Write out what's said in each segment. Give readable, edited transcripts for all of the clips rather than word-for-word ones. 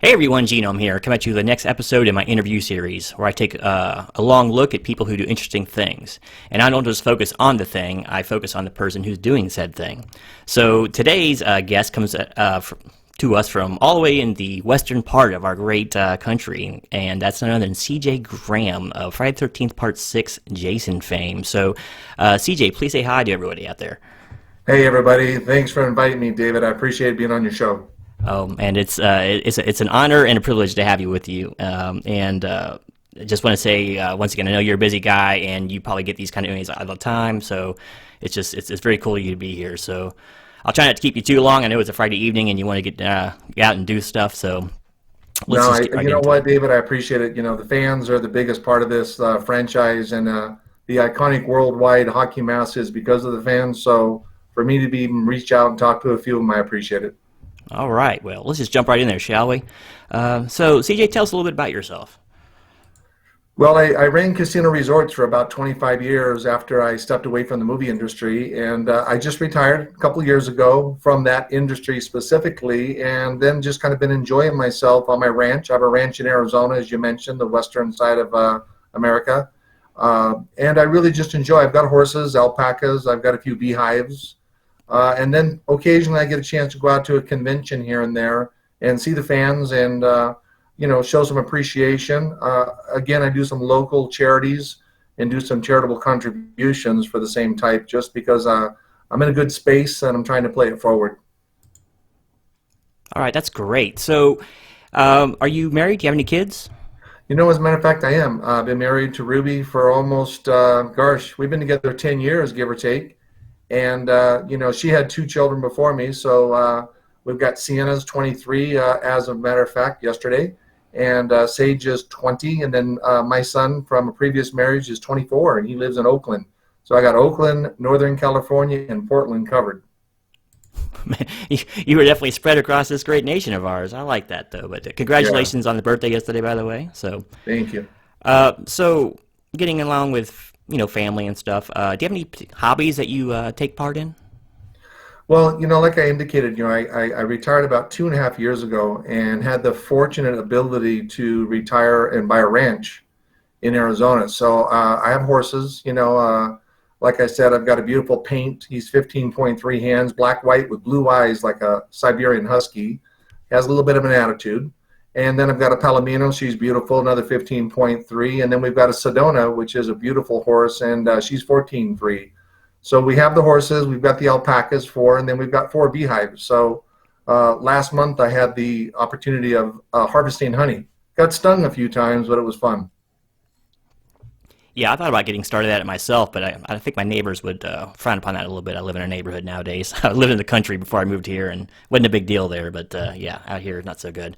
Hey everyone, Genome here, coming at you with the next episode in my interview series where I take a long look at people who do interesting things. And I don't just focus on the thing, I focus on the person who's doing said thing. So today's guest comes to us from all the way in the western part of our great country, and that's none other than C.J. Graham of Friday the 13th Part 6 Jason fame. So C.J., please say hi to everybody out there. Hey everybody, thanks for inviting me, David. I appreciate being on your show. And it's an honor and a privilege to have you with you. I just want to say once again, I know you're a busy guy, and you probably get these kind of emails all the time. So it's very cool of you to be here. So I'll try not to keep you too long. I know it's a Friday evening, and you want to get out and do stuff. So let's No, just get right you know into it. what, David, I appreciate it. You know, the fans are the biggest part of this franchise, and the iconic worldwide hockey mass is because of the fans. So for me to be even reach out and talk to a few of them, I appreciate it. All right. Well, let's just jump right in there, shall we? So CJ, tell us a little bit about yourself. Well, I ran casino resorts for about 25 years after I stepped away from the movie industry, and I just retired a couple years ago from that industry specifically, and then just kind of been enjoying myself on my ranch. I have a ranch in Arizona, as you mentioned, the western side of America, and I really just enjoy. I've got horses, alpacas, I've got a few beehives, and then occasionally I get a chance to go out to a convention here and there and see the fans and show some appreciation. Again, I do some local charities and do some charitable contributions for the same type, just because I'm in a good space and I'm trying to play it forward. All right, that's great. So, are you married? Do you have any kids? You know, as a matter of fact, I am. I've been married to Ruby for almost, we've been together 10 years, give or take. And, she had two children before me. So we've got Sienna's 23, as a matter of fact, yesterday. And Sage is 20. And then my son from a previous marriage is 24, and he lives in Oakland. So I got Oakland, Northern California, and Portland covered. You were definitely spread across this great nation of ours. I like that though. But Yeah, congratulations on the birthday yesterday, by the way. thank you. So getting along with family and stuff. Do you have any hobbies that you take part in? Well, like I indicated, I retired about 2.5 years ago and had the fortunate ability to retire and buy a ranch in Arizona. So I have horses, like I said, I've got a beautiful paint. He's 15.3 hands, black, white with blue eyes like a Siberian Husky. Has a little bit of an attitude. And then I've got a Palomino. She's beautiful, another 15.3. And then we've got a Sedona, which is a beautiful horse, and she's 14.3. So we have the horses, we've got the alpacas, four, and then we've got four beehives. So last month I had the opportunity of harvesting honey. Got stung a few times, but it was fun. Yeah, I thought about getting started at it myself, but I think my neighbors would frown upon that a little bit. I live in a neighborhood nowadays. I lived in the country before I moved here, and wasn't a big deal there. But yeah, out here, not so good.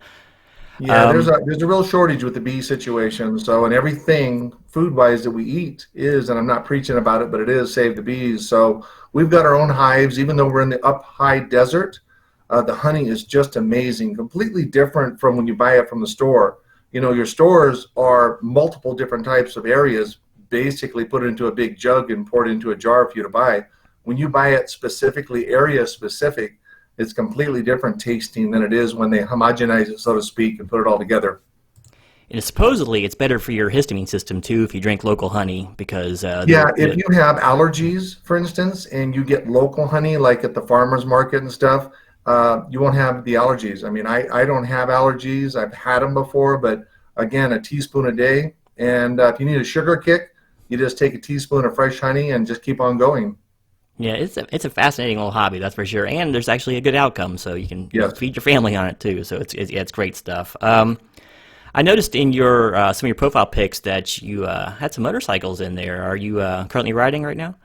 Yeah, there's Um, a real shortage with the bee situation. So, and everything food wise that we eat is, and I'm not preaching about it, but it is save the bees. So we've got our own hives, even though we're in the up high desert. The honey is just amazing, completely different from when you buy it from the store. Your stores are multiple different types of areas, basically put it into a big jug and pour it into a jar for you to buy. When you buy it specifically area specific, it's completely different tasting than it is when they homogenize it, so to speak, and put it all together. and supposedly, it's better for your histamine system too if you drink local honey because Yeah, if you have allergies, for instance, and you get local honey, like at the farmer's market and stuff, you won't have the allergies. I mean, I don't have allergies. I've had them before, but again, a teaspoon a day. And if you need a sugar kick, you just take a teaspoon of fresh honey and just keep on going. yeah, it's a fascinating little hobby, that's for sure. And there's actually a good outcome, so you can Yes. feed your family on it too. So yeah, it's great stuff. I noticed in your some of your profile pics that you had some motorcycles in there. Are you currently riding right now?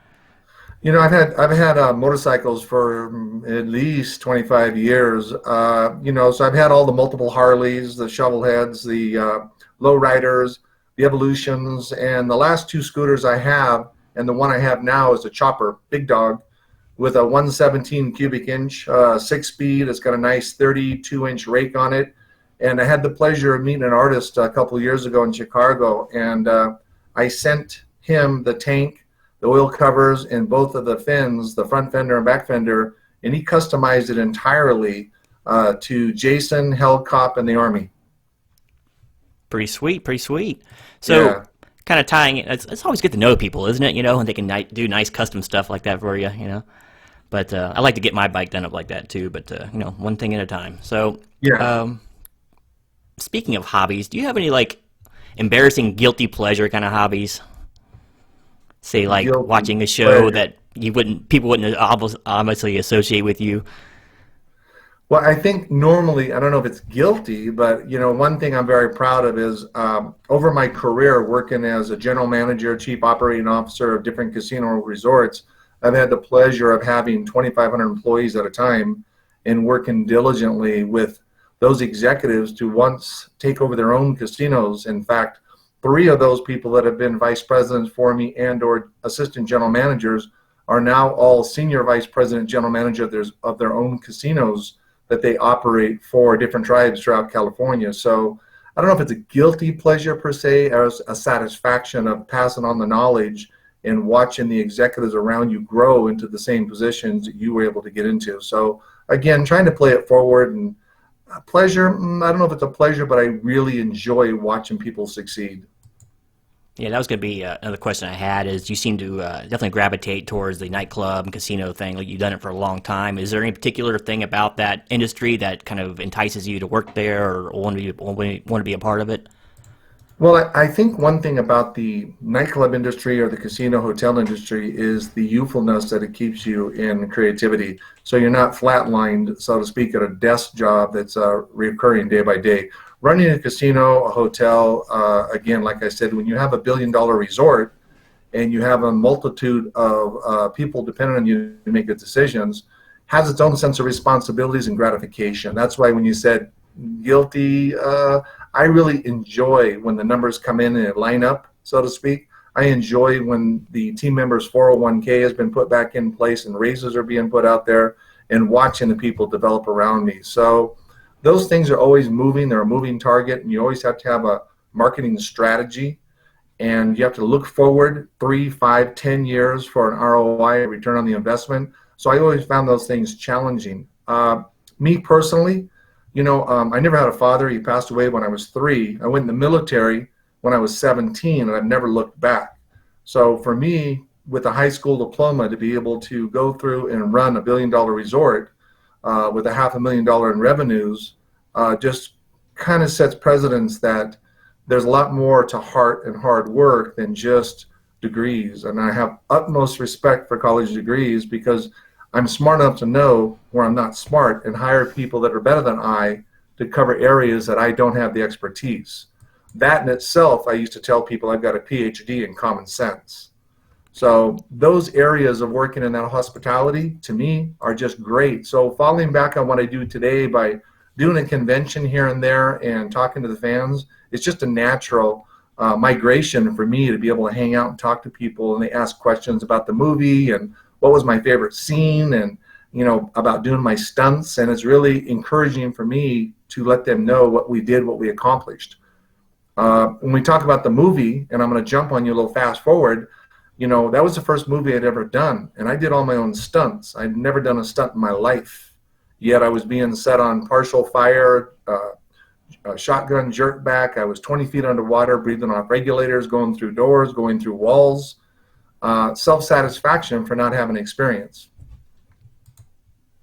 I've had motorcycles for at least 25 years. So I've had all the multiple Harleys, the shovel heads, the low riders, the evolutions, and the last two scooters I have, and the one I have now is a chopper, big dog, with a 117 cubic inch, 6 speed. It's got a nice 32-inch rake on it. And I had the pleasure of meeting an artist a couple years ago in Chicago, and I sent him the tank, the oil covers, and both of the fins, the front fender and back fender, and he customized it entirely to Jason, held cop in the Army. Pretty sweet, pretty sweet. So, Yeah. kind of tying it, it's always good to know people, isn't it? And they can do nice custom stuff like that for you. But I like to get my bike done up like that too. But one thing at a time. So, Yeah. um, speaking of hobbies, do you have any like embarrassing guilty pleasure kind of hobbies? Say like Guilty watching a show pleasure. that people wouldn't obviously associate with you. Well, I think normally, I don't know if it's guilty, but one thing I'm very proud of is over my career working as a general manager, chief operating officer of different casino resorts, I've had the pleasure of having 2,500 employees at a time and working diligently with those executives to once take over their own casinos. In fact, three of those people that have been vice presidents for me and or assistant general managers are now all senior vice president, general manager of their own casinos that they operate for different tribes throughout California. So I don't know if it's a guilty pleasure per se, or a satisfaction of passing on the knowledge and watching the executives around you grow into the same positions that you were able to get into. So again, trying to play it forward, and pleasure, I don't know if it's a pleasure, but I really enjoy watching people succeed. Yeah, that was going to be another question I had. Is you seem to definitely gravitate towards the nightclub and casino thing. Like you've done it for a long time. Is there any particular thing about that industry that kind of entices you to work there or want to be a part of it? Well, I think one thing about the nightclub industry or the casino hotel industry is the youthfulness that it keeps you in creativity. So you're not flatlined, so to speak, at a desk job that's recurring day by day. Running a casino, a hotel, again, like I said, when you have $1 billion resort and you have a multitude of people dependent on you to make good decisions, has its own sense of responsibilities and gratification. That's why when you said guilty, I really enjoy when the numbers come in and line up, so to speak. I enjoy when the team members' 401k has been put back in place and raises are being put out there, and watching the people develop around me. So those things are always moving. They're a moving target, and you always have to have a marketing strategy, and you have to look forward 3, 5, 10 years for an ROI, return on the investment. So I always found those things challenging. Me personally, I never had a father. He passed away when I was 3. I went in the military when I was 17, and I've never looked back. So for me, with a high school diploma, to be able to go through and run $1 billion resort with a $500,000 in revenues just kind of sets precedence that there's a lot more to heart and hard work than just degrees. And I have utmost respect for college degrees because I'm smart enough to know where I'm not smart and hire people that are better than I to cover areas that I don't have the expertise. That in itself, I used to tell people I've got a PhD in common sense. So those areas of working in that hospitality, to me, are just great. So falling back on what I do today by doing a convention here and there and talking to the fans, it's just a natural migration for me to be able to hang out and talk to people, and they ask questions about the movie and what was my favorite scene and about doing my stunts, and it's really encouraging for me to let them know what we did, what we accomplished. When we talk about the movie, and I'm going to jump on you a little fast forward, that was the first movie I'd ever done, and I did all my own stunts. I'd never done a stunt in my life, yet I was being set on partial fire, shotgun jerk back. I was 20 feet underwater, breathing off regulators, going through doors, going through walls. Self-satisfaction for not having experience.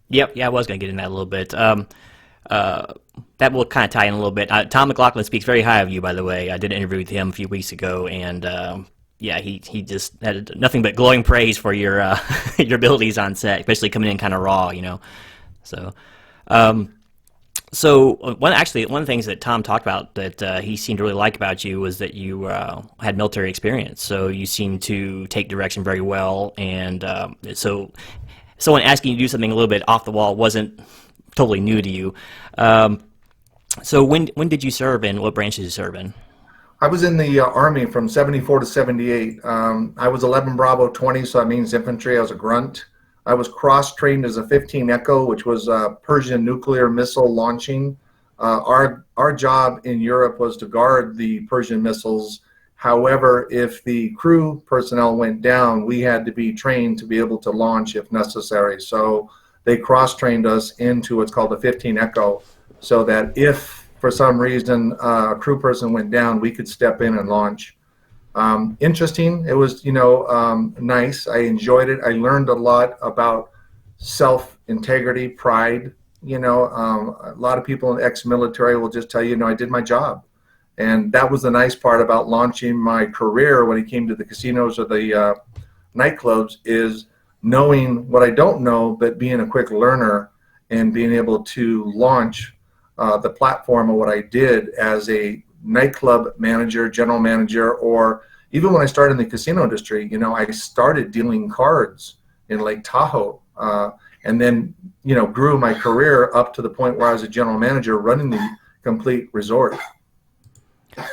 Yep, yeah, I was going to get in that a little bit. That will kind of tie in a little bit. Tom McLaughlin speaks very high of you, by the way. I did an interview with him a few weeks ago, and yeah, he just had nothing but glowing praise for your your abilities on set, especially coming in kind of raw. So, one of the things that Tom talked about that he seemed to really like about you was that you had military experience. So you seemed to take direction very well, and so someone asking you to do something a little bit off the wall wasn't totally new to you. So when did you serve, and what branch did you serve in? I was in the Army from 74 to 78. I was 11 Bravo 20, so that means infantry. I was a grunt. I was cross-trained as a 15 Echo, which was Persian nuclear missile launching. Our job in Europe was to guard the Persian missiles. However, if the crew personnel went down, we had to be trained to be able to launch if necessary. So they cross-trained us into what's called a 15 Echo, so that if for some reason a crew person went down, we could step in and launch. Interesting. It was, nice. I enjoyed it. I learned a lot about self-integrity, pride. A lot of people in ex-military will just tell you, I did my job. And that was the nice part about launching my career when it came to the casinos or the nightclubs, is knowing what I don't know, but being a quick learner and being able to launch the platform of what I did as a nightclub manager, general manager, or even when I started in the casino industry. I started dealing cards in Lake Tahoe, and then grew my career up to the point where I was a general manager running the complete resort.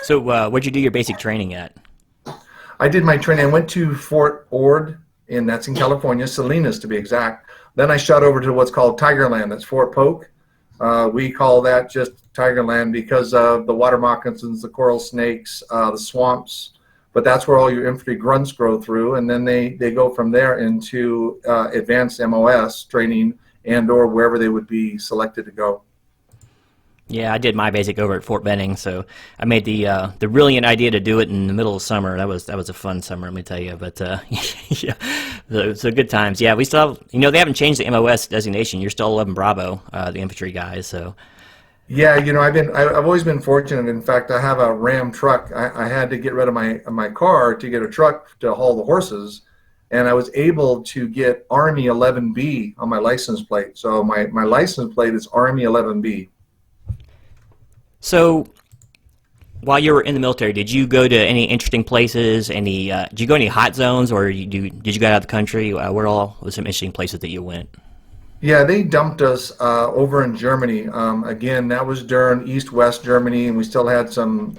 So where'd you do your basic training at? I did my training. I went to Fort Ord, and that's in California, Salinas to be exact. Then I shot over to what's called Tigerland. That's Fort Polk. We call that just Tigerland because of the water moccasins, the coral snakes, the swamps. But that's where all your infantry grunts grow through, and then they go from there into advanced MOS training and or wherever they would be selected to go. Yeah, I did my basic over at Fort Benning, so I made the brilliant idea to do it in the middle of summer. That was a fun summer, let me tell you. But yeah, so good times. Yeah, we still have, they haven't changed the MOS designation. You're still 11 Bravo, the infantry guys. So yeah, I've always been fortunate. In fact, I have a Ram truck. I had to get rid of my car to get a truck to haul the horses, and I was able to get Army 11B on my license plate. So my license plate is Army 11B. So, while you were in the military, did you go to any interesting places? Did you go any hot zones, or did you go out of the country? Where all was some interesting places that you went? Yeah, they dumped us over in Germany. Again, that was during East-West Germany, and we still had some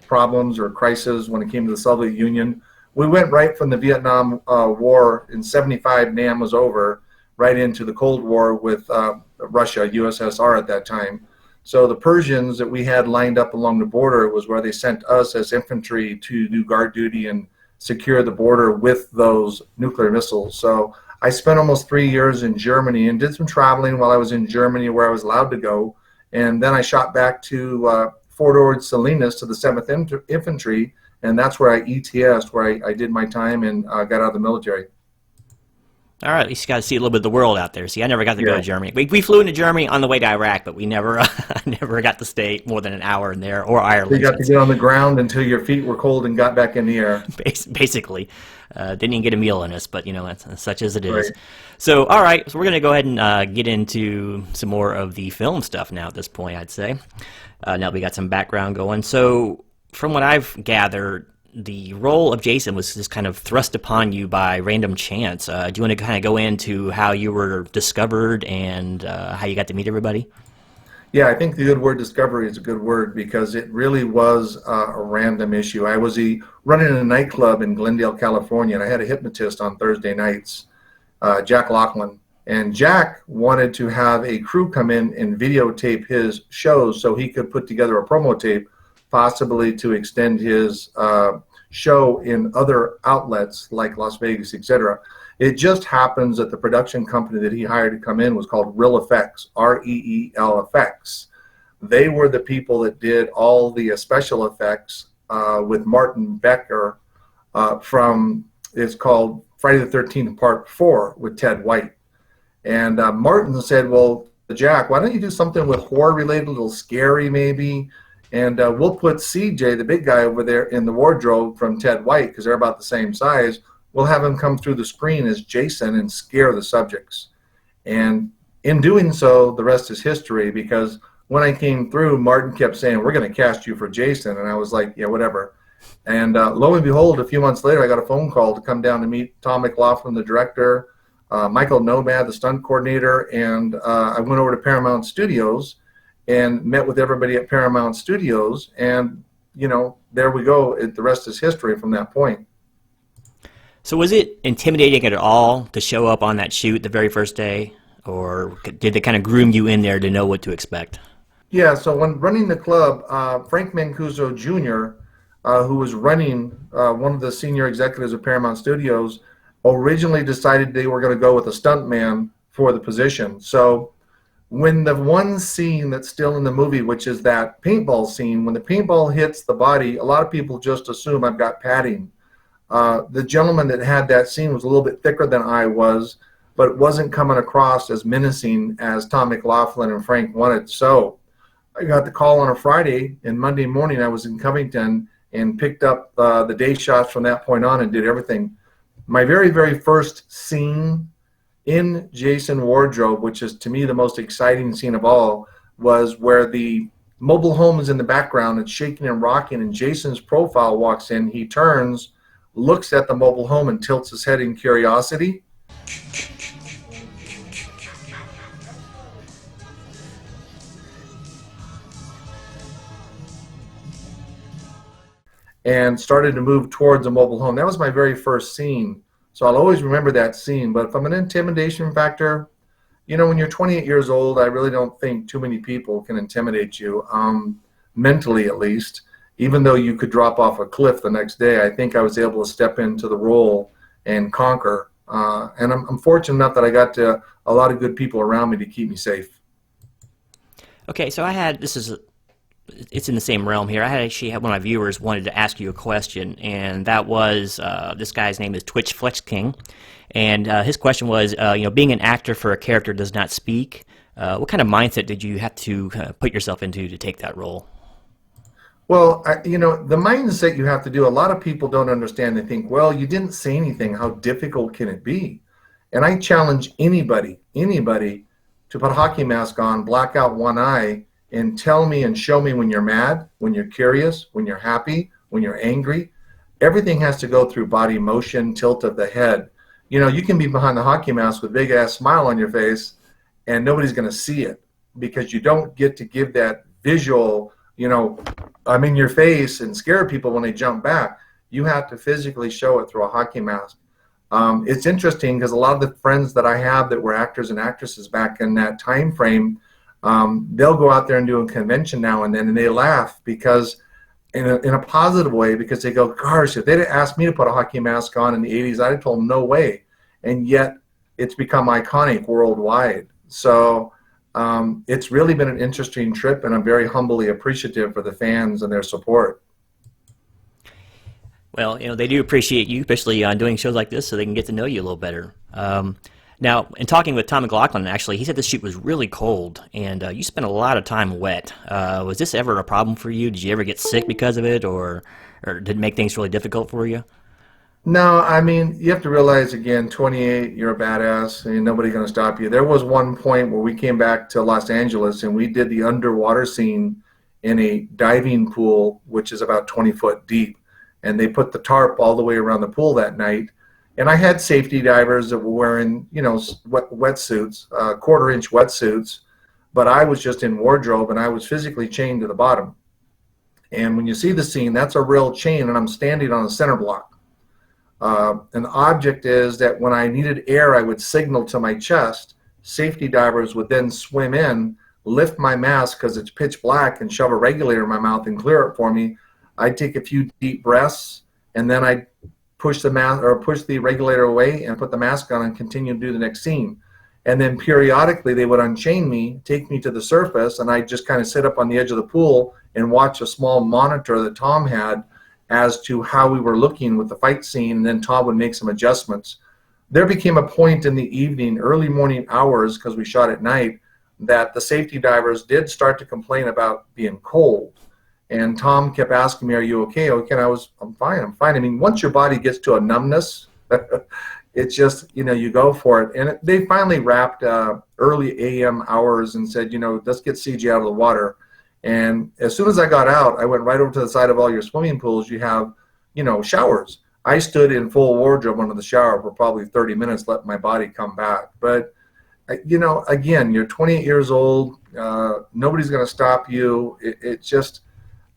problems or crises when it came to the Soviet Union. We went right from the Vietnam War in '75, NAM was over, right into the Cold War with Russia, USSR at that time. So the Persians that we had lined up along the border was where they sent us as infantry to do guard duty and secure the border with those nuclear missiles. So I spent almost 3 years in Germany and did some traveling while I was in Germany where I was allowed to go. And then I shot back to Fort Ord, Salinas to the 7th Infantry, and that's where I ETS'd, where I did my time and got out of the military. All right, at least you got to see a little bit of the world out there. See, I never got to go to Germany. We flew into Germany on the way to Iraq, but we never never got to stay more than an hour in there, or Ireland. You got to get on the ground until your feet were cold and got back in the air. Basically. Didn't even get a meal in us, but, that's such as it is. Right. So, all right, so we're going to go ahead and get into some more of the film stuff now at this point, I'd say. Now that we got some background going. So, from what I've gathered, the role of Jason was just kind of thrust upon you by random chance. Do you want to kind of go into how you were discovered and how you got to meet everybody? Yeah, I think the good word discovery is a good word because it really was a random issue. I was running a nightclub in Glendale, California, and I had a hypnotist on Thursday nights, Jack Laughlin. And Jack wanted to have a crew come in and videotape his shows so he could put together a promo tape, possibly to extend his show in other outlets like Las Vegas, etc. It just happens that the production company that he hired to come in was called Reel Effects, REEL Effects. They were the people that did all the special effects with Martin Becker from, it's called Friday the 13th Part 4 with Ted White. And Martin said, well, Jack, why don't you do something with horror related, a little scary maybe? And we'll put CJ, the big guy over there, in the wardrobe from Ted White because they're about the same size. We'll have him come through the screen as Jason and scare the subjects. And in doing so, the rest is history because when I came through, Martin kept saying, we're going to cast you for Jason. And I was like, yeah, whatever. And lo and behold, a few months later, I got a phone call to come down to meet Tom McLaughlin, the director, Michael Nomad, the stunt coordinator, and I went over to Paramount Studios and met with everybody at Paramount Studios, and, there we go. The rest is history from that point. So was it intimidating at all to show up on that shoot the very first day, or did they kind of groom you in there to know what to expect? Yeah, so when running the club, Frank Mancuso Jr., who was running one of the senior executives of Paramount Studios, originally decided they were going to go with a stuntman for the position. So when the one scene that's still in the movie, which is that paintball scene, when the paintball hits the body, a lot of people just assume I've got padding. The gentleman that had that scene was a little bit thicker than I was, but wasn't coming across as menacing as Tom McLaughlin and Frank wanted. So I got the call on a Friday, and Monday morning I was in Covington and picked up the day shots from that point on and did everything. My very, very first scene in Jason Wardrobe, which is to me the most exciting scene of all, was where the mobile home is in the background and shaking and rocking, and Jason's profile walks in. He turns, looks at the mobile home, and tilts his head in curiosity. And started to move towards a mobile home. That was my very first scene. So I'll always remember that scene. But from an intimidation factor, when you're 28 years old, I really don't think too many people can intimidate you, mentally at least. Even though you could drop off a cliff the next day, I think I was able to step into the role and conquer. And I'm fortunate enough that I got a lot of good people around me to keep me safe. Okay, so it's in the same realm here. I actually had one of my viewers wanted to ask you a question, and that was, this guy's name is Twitch Flex King, and his question was, being an actor for a character does not speak. What kind of mindset did you have to put yourself into to take that role? Well, the mindset you have to do, a lot of people don't understand. They think, well, you didn't say anything. How difficult can it be? And I challenge anybody to put a hockey mask on, black out one eye, and tell me and show me when you're mad, when you're curious, when you're happy, when you're angry. Everything has to go through body motion, tilt of the head. You can be behind the hockey mask with a big-ass smile on your face, and nobody's going to see it because you don't get to give that visual, I'm in your face and scare people when they jump back. You have to physically show it through a hockey mask. It's interesting because a lot of the friends that I have that were actors and actresses back in that time frame, they'll go out there and do a convention now and then, and they laugh because in a positive way, because they go, gosh, if they'd asked me to put a hockey mask on in the 80s, I'd have told them no way. And yet it's become iconic worldwide. So it's really been an interesting trip, and I'm very humbly appreciative for the fans and their support. Well, they do appreciate you, especially on doing shows like this, so they can get to know you a little better. Now, in talking with Tom McLaughlin, actually, he said the shoot was really cold, and you spent a lot of time wet. Was this ever a problem for you? Did you ever get sick because of it, or did it make things really difficult for you? No, you have to realize, again, 28, you're a badass, and nobody's going to stop you. There was one point where we came back to Los Angeles, and we did the underwater scene in a diving pool, which is about 20 foot deep, and they put the tarp all the way around the pool that night. And I had safety divers that were wearing, wetsuits, quarter-inch wetsuits, but I was just in wardrobe, and I was physically chained to the bottom. And when you see the scene, that's a real chain, and I'm standing on a center block. And the object is that when I needed air, I would signal to my chest. Safety divers would then swim in, lift my mask because it's pitch black, and shove a regulator in my mouth and clear it for me. I'd take a few deep breaths, and then I'd push the regulator away and put the mask on and continue to do the next scene. And then periodically they would unchain me, take me to the surface, and I'd just kind of sit up on the edge of the pool and watch a small monitor that Tom had as to how we were looking with the fight scene, and then Tom would make some adjustments. There became a point in the evening, early morning hours, because we shot at night, that the safety divers did start to complain about being cold. And Tom kept asking me, are you okay? Okay, and I'm fine. Once your body gets to a numbness, it's just, you go for it. And they finally wrapped early AM hours and said, let's get CJ out of the water. And as soon as I got out, I went right over to the side of all your swimming pools. You have, showers. I stood in full wardrobe under the shower for probably 30 minutes, letting my body come back. But, again, you're 28 years old. Nobody's going to stop you. It's just,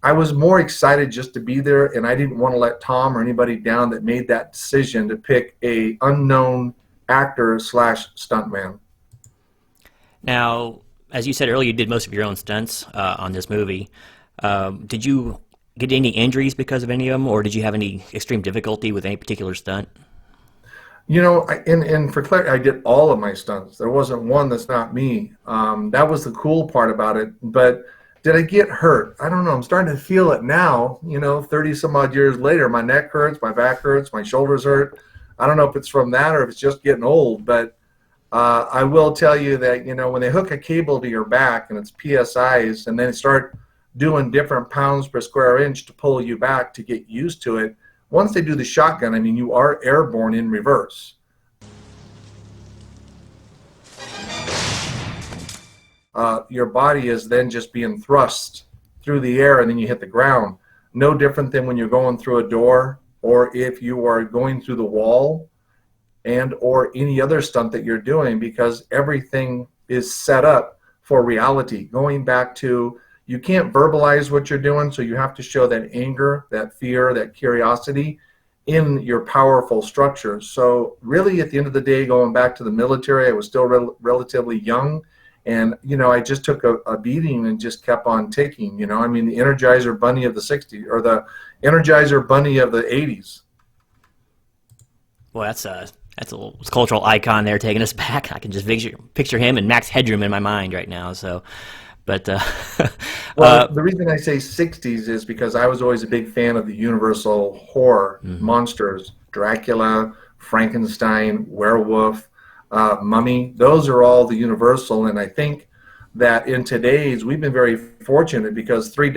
I was more excited just to be there, and I didn't want to let Tom or anybody down that made that decision to pick a unknown actor / stuntman. Now, as you said earlier, you did most of your own stunts on this movie. Did you get any injuries because of any of them, or did you have any extreme difficulty with any particular stunt? And for clarity, I did all of my stunts. There wasn't one that's not me. That was the cool part about it. But did I get hurt? I don't know. I'm starting to feel it now, 30 some odd years later. My neck hurts, my back hurts, my shoulders hurt. I don't know if it's from that or if it's just getting old, but I will tell you that, when they hook a cable to your back and it's PSIs and then start doing different pounds per square inch to pull you back to get used to it, once they do the shotgun, I mean, you are airborne in reverse. Your body is then just being thrust through the air and then you hit the ground. No different than when you're going through a door or if you are going through the wall and or any other stunt that you're doing, because everything is set up for reality. Going back to, you can't verbalize what you're doing, so you have to show that anger, that fear, that curiosity in your powerful structure. So really at the end of the day, going back to the military, I was still relatively young, and I just took a beating and just kept on ticking. I mean, the Energizer Bunny of the 60s or the Energizer Bunny of the 80s. Well, that's a little cultural icon there taking us back. I can just picture him and Max Headroom in my mind right now. So, but well, the reason I say 60s is because I was always a big fan of the universal horror monsters: Dracula, Frankenstein, werewolf, mummy. Those are all the universal, and I think that in today's, we've been very fortunate because 4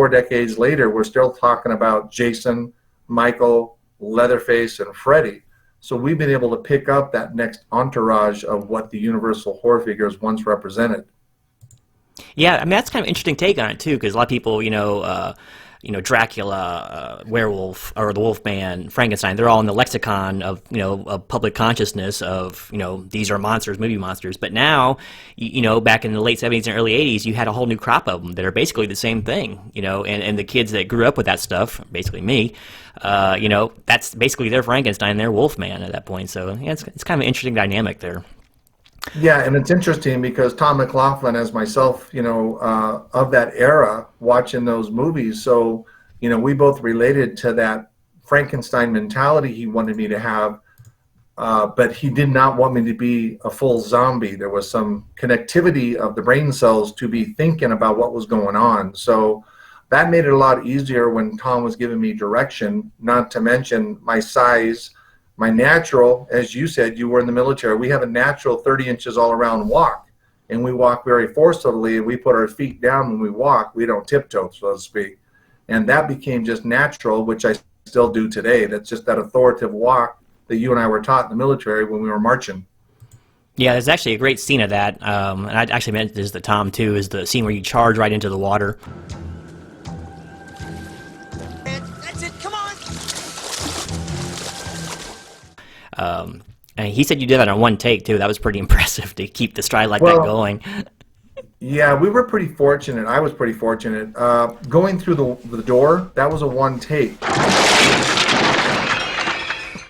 decades later, we're still talking about Jason, Michael, Leatherface, and Freddy. So we've been able to pick up that next entourage of what the universal horror figures once represented. Yeah, I mean, that's kind of an interesting take on it too, because a lot of people, Dracula, werewolf, or the Wolfman, Frankenstein, they're all in the lexicon of, of public consciousness of, these are monsters, movie monsters. But now, back in the late 70s and early 80s, you had a whole new crop of them that are basically the same thing, and the kids that grew up with that stuff, basically me, that's basically their Frankenstein, their Wolfman at that point. So yeah, it's kind of an interesting dynamic there. Yeah, and it's interesting because Tom McLaughlin, as myself, of that era, watching those movies, so, we both related to that Frankenstein mentality he wanted me to have, but he did not want me to be a full zombie. There was some connectivity of the brain cells to be thinking about what was going on. So that made it a lot easier when Tom was giving me direction, not to mention my size. My natural, as you said, you were in the military, we have a natural 30 inches all around walk, and we walk very forcefully, and we put our feet down when we walk. We don't tiptoe, so to speak. And that became just natural, which I still do today. That's just that authoritative walk that you and I were taught in the military when we were marching. Yeah, there's actually a great scene of that, and I actually meant this to Tom too, is the scene where you charge right into the water. That's it, come on! And he said you did that on one take too. That was pretty impressive to keep the stride like that going. Yeah, we were pretty fortunate. I was pretty fortunate. Going through the door, that was a one take,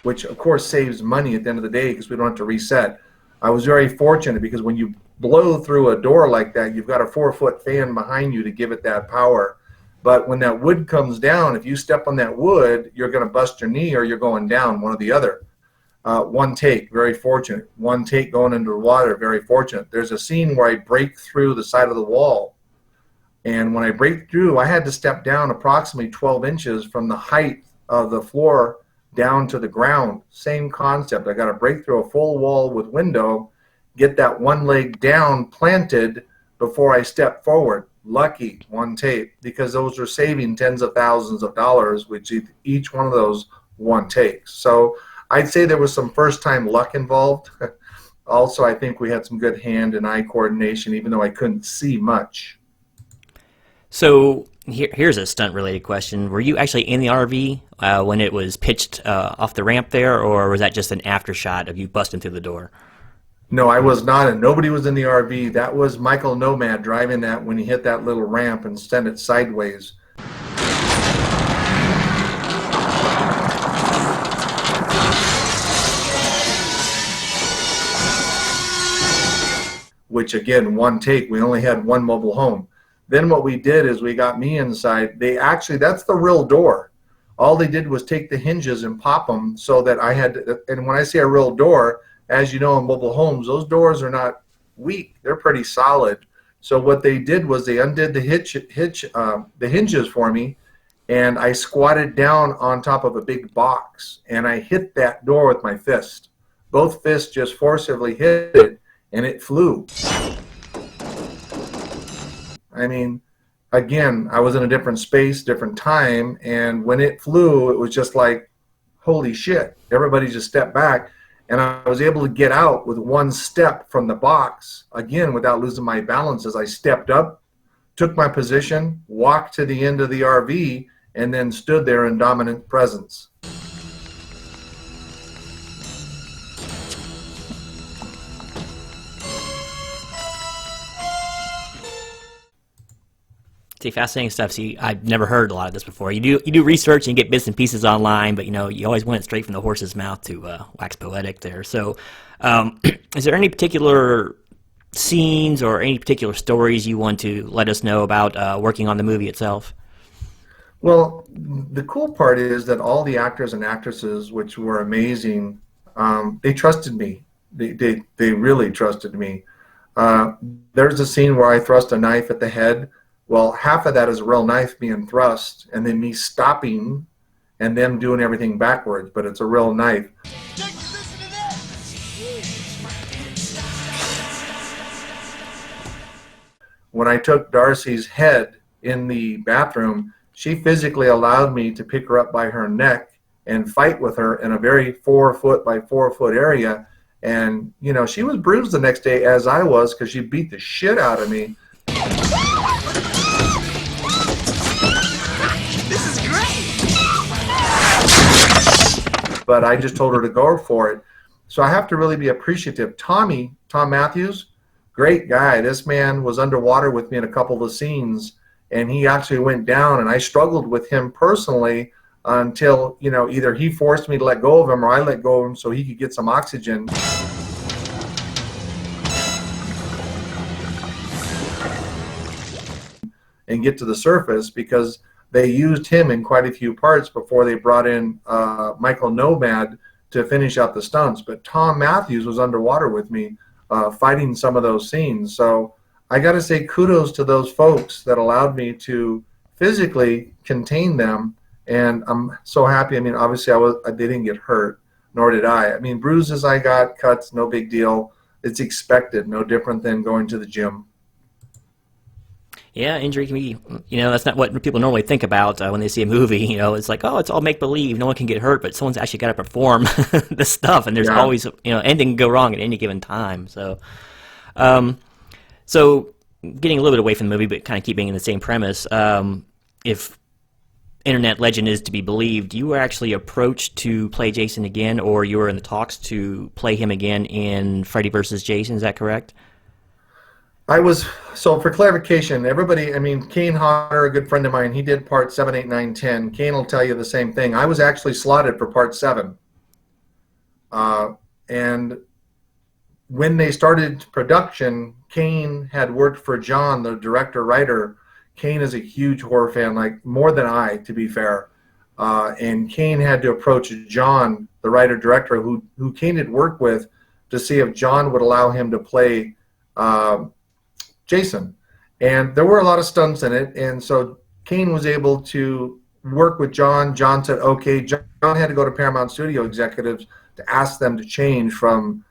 which of course saves money at the end of the day because we don't have to reset. I was very fortunate because when you blow through a door like that, you've got a 4-foot fan behind you to give it that power. But when that wood comes down, if you step on that wood, you're going to bust your knee or you're going down, one or the other. One take, very fortunate. One take going into the water, very fortunate. There's a scene where I break through the side of the wall. And when I break through, I had to step down approximately 12 inches from the height of the floor down to the ground. Same concept. I got to break through a full wall with window, get that one leg down planted before I step forward. Lucky, one take, because those are saving tens of thousands of dollars, which each one of those one takes. So I'd say there was some first-time luck involved. Also, I think we had some good hand and eye coordination, even though I couldn't see much. So here's a stunt-related question. Were you actually in the RV when it was pitched off the ramp there, or was that just an aftershot of you busting through the door? No, I was not, and nobody was in the RV. That was Michael Nomad driving that when he hit that little ramp and sent it sideways. Which again, one take, we only had one mobile home. Then what we did is we got me inside. That's the real door. all they did was take the hinges and pop them so that I had to, and when I say a real door, as you know, in mobile homes, those doors are not weak. They're pretty solid. So what they did was they undid the hinges for me, and I squatted down on top of a big box, and I hit that door with my fist. Both fists just forcibly hit it, and it flew. I mean, again, I was in a different space, different time, and when it flew, it was just like, holy shit. Everybody just stepped back, and I was able to get out with one step from the box, again, without losing my balance as I stepped up, took my position, walked to the end of the RV, and then stood there in dominant presence. See, fascinating stuff. See, I've never heard a lot of this before. You do research and you get bits and pieces online, but you always want it straight from the horse's mouth to wax poetic there. So, is there any particular scenes or any particular stories you want to let us know about working on the movie itself? Well, the cool part is that all the actors and actresses, which were amazing, they trusted me. They really trusted me. There's a scene where I thrust a knife at the head. Well, half of that is a real knife being thrust, and then me stopping and them doing everything backwards, but it's a real knife. Jake, listen to that! When I took Darcy's head in the bathroom, she physically allowed me to pick her up by her neck and fight with her in a very 4 foot by 4 foot area. And, she was bruised the next day, as I was, because she beat the shit out of me. But I just told her to go for it. So I have to really be appreciative. Tom Matthews, great guy. This man was underwater with me in a couple of the scenes, and he actually went down, and I struggled with him personally until, either he forced me to let go of him or I let go of him so he could get some oxygen. And get to the surface, because they used him in quite a few parts before they brought in Michael Nomad to finish out the stunts. But Tom Matthews was underwater with me fighting some of those scenes. So I got to say kudos to those folks that allowed me to physically contain them. And I'm so happy. I mean, obviously they didn't get hurt, nor did I. I mean, bruises I got, cuts, no big deal. It's expected, no different than going to the gym. Yeah, injury can be, that's not what people normally think about when they see a movie. It's like, oh, it's all make-believe. No one can get hurt, but someone's actually got to perform the stuff, and there's always, anything can go wrong at any given time. So, so getting a little bit away from the movie, but kind of keeping in the same premise, if internet legend is to be believed, you were actually approached to play Jason again, or you were in the talks to play him again in Freddy vs. Jason, is that correct? So for clarification, everybody, Kane Hodder, a good friend of mine, he did part 7, 8, 9, 10. Kane will tell you the same thing. I was actually slotted for part 7. And when they started production, Kane had worked for John, the director-writer. Kane is a huge horror fan, like more than I, to be fair. And Kane had to approach John, the writer-director, who Kane had worked with, to see if John would allow him to play Jason. And there were a lot of stunts in it, and so Kane was able to work with John. John said, okay. John had to go to Paramount Studio executives to ask them to change from,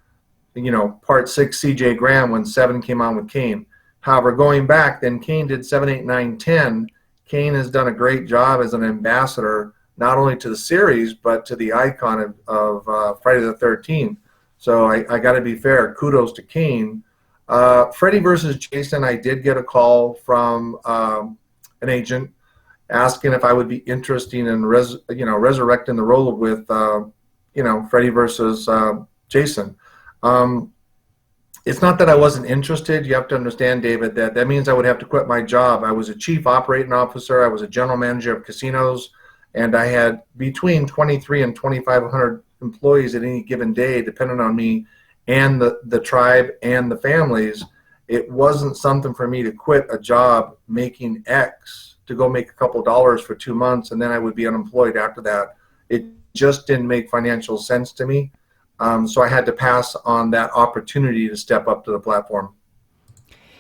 part 6 C.J. Graham when 7 came on with Kane. However, going back, then Kane did 7, 8, 9, 10. Kane has done a great job as an ambassador, not only to the series, but to the icon of Friday the 13th. So I got to be fair. Kudos to Kane. Freddy vs. Jason, I did get a call from an agent asking if I would be interested in resurrecting the role with Freddy vs. Jason. It's not that I wasn't interested. You have to understand, David, that means I would have to quit my job. I was a chief operating officer. I was a general manager of casinos, and I had between 23 and 2,500 employees at any given day, depending on me and the tribe and the families. It wasn't something for me to quit a job making X to go make a couple dollars for 2 months, and then I would be unemployed after that. It just didn't make financial sense to me. So I had to pass on that opportunity to step up to the platform.